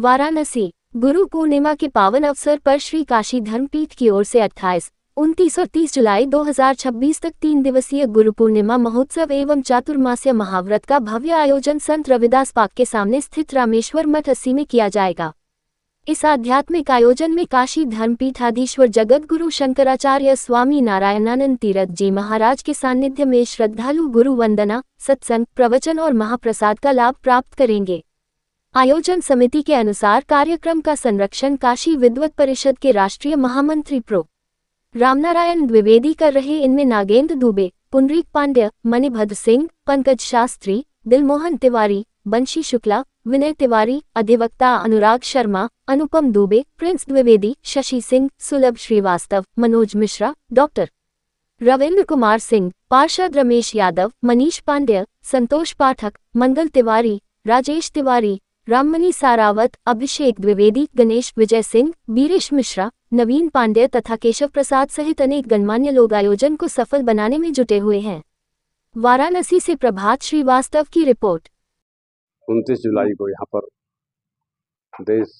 वाराणसी। गुरु पूर्णिमा के पावन अवसर पर श्री काशी धर्मपीठ की ओर से 28, 29 और 30 जुलाई 2026 तक 3 दिवसीय गुरु पूर्णिमा महोत्सव एवं चातुर्मास्य महाव्रत का भव्य आयोजन संत रविदास पार्क के सामने स्थित रामेश्वर मठ 80 में किया जाएगा। इस आध्यात्मिक आयोजन में काशी धर्मपीठाधीश्वर जगत गुरु शंकराचार्य स्वामी नारायणानंद तीरथ जी महाराज के सानिध्य में श्रद्धालु गुरु वंदना, सत्संग, प्रवचन और महाप्रसाद का लाभ प्राप्त करेंगे। आयोजन समिति के अनुसार कार्यक्रम का संरक्षण काशी विद्वत परिषद के राष्ट्रीय महामंत्री प्रो रामनारायण द्विवेदी कर रहे। इनमें नागेंद्र दुबे, पुंडरीक पांड्य, मणिभद्र सिंह, पंकज शास्त्री, दिलमोहन तिवारी, बंशी शुक्ला, विनय तिवारी, अधिवक्ता अनुराग शर्मा, अनुपम दुबे, प्रिंस द्विवेदी, शशि सिंह, सुलभ श्रीवास्तव, मनोज मिश्रा, डॉक्टर रविंद्र कुमार सिंह, पार्षद रमेश यादव, मनीष पांड्य, संतोष पाठक, मंगल तिवारी, राजेश तिवारी, राममणि सारावत, अभिषेक द्विवेदी, गणेश विजय सिंह, बीरेश मिश्रा, नवीन पांड्य तथा केशव प्रसाद सहित अनेक गणमान्य लोग आयोजन को सफल बनाने में जुटे हुए हैं। वाराणसी से प्रभात श्रीवास्तव की रिपोर्ट। 29 जुलाई को यहाँ पर देश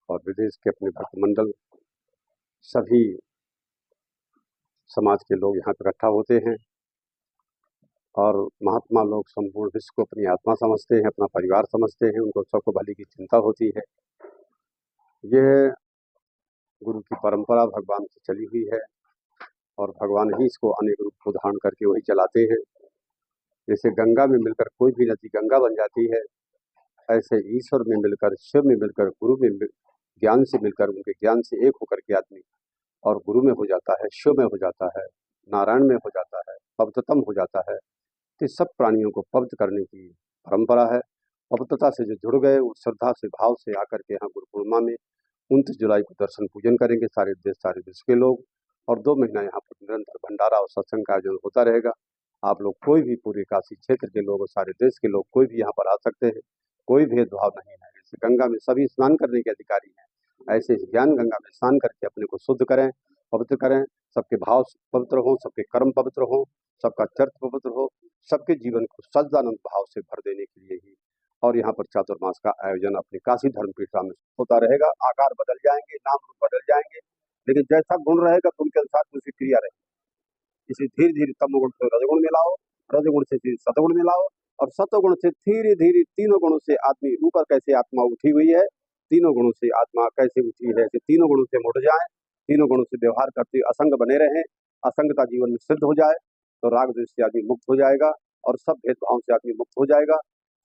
और विदेश के अपने भक्तमंडल सभी समाज के लोग यहाँ पर इकट्ठा होते हैं और महात्मा लोग संपूर्ण विश्व को अपनी आत्मा समझते हैं, अपना परिवार समझते हैं, उनको सबको भली की चिंता होती है। यह गुरु की परंपरा भगवान से चली हुई है और भगवान ही इसको अनेक रूप को धारण करके वही चलाते हैं। जैसे गंगा में मिलकर कोई भी नदी गंगा बन जाती है, ऐसे ईश्वर में मिलकर, शिव में मिलकर, गुरु में ज्ञान से मिलकर, उनके ज्ञान से एक होकर के आदमी और गुरु में हो जाता है, शिव में हो जाता है, नारायण में हो जाता है, पवित्रतम हो जाता है। तो सब प्राणियों को पवित्र करने की परंपरा है। पवित्रता से जो जुड़ गए उस श्रद्धा से, भाव से आकर के यहाँ गुरु पूर्णिमा में 29 जुलाई को दर्शन पूजन करेंगे सारे देश, सारे विश्व के लोग। और 2 महीना यहाँ पर निरंतर भंडारा और सत्संग का आयोजन होता रहेगा। आप लोग कोई भी पूरे काशी क्षेत्र के लोग और सारे देश के लोग कोई भी यहाँ पर आ सकते हैं, कोई भेदभाव नहीं है। जैसे गंगा में सभी स्नान करने के अधिकारी हैं, ऐसे ही ज्ञान गंगा में स्नान करके अपने को शुद्ध करें, पवित्र करें। सबके भाव पवित्र हों, सबके कर्म पवित्र हों, सबका चरित्र पवित्र हो, सबके जीवन को सच्चिदानंद भाव से भर देने के लिए ही और यहाँ पर चातुर्मास का आयोजन अपने काशी धर्मपीठ में होता रहेगा। आकार बदल जाएंगे, नाम रूप बदल जाएंगे, लेकिन जैसा गुण रहेगा तो उनके अनुसार उसकी क्रिया रहेगी। इसे धीरे धीरे तमोगुण से रजगुण मिलाओ, रजगुण से सतगुण मिलाओ और सतगुण से धीरे धीरे तीनों गुणों से आदमी ऊपर कैसे आत्मा उठी हुई है, तीनों गुणों से आत्मा कैसे उठी है, तीनों गुणों से मुड़ जाए, तीनों गुणों से व्यवहार करते असंग बने रहे, असंगता जीवन में सिद्ध हो जाए तो राग द्वेष से आदमी मुक्त हो जाएगा और सब भेदभाव से आदमी मुक्त हो जाएगा।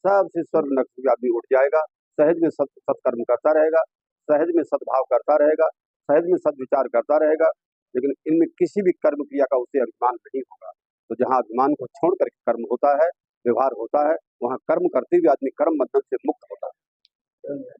सबसे स्वर्ग नरक से आदमी उठ जाएगा। सहज में सत्कर्म करता रहेगा, सहज में सद्भाव करता रहेगा, सहज में सद्विचार करता रहेगा, लेकिन इनमें किसी भी कर्म क्रिया का उसे अभिमान नहीं होगा। तो जहाँ अभिमान को छोड़ करके कर्म होता है, व्यवहार होता है, वहाँ कर्म करते हुए आदमी कर्म बंधन से मुक्त होता है।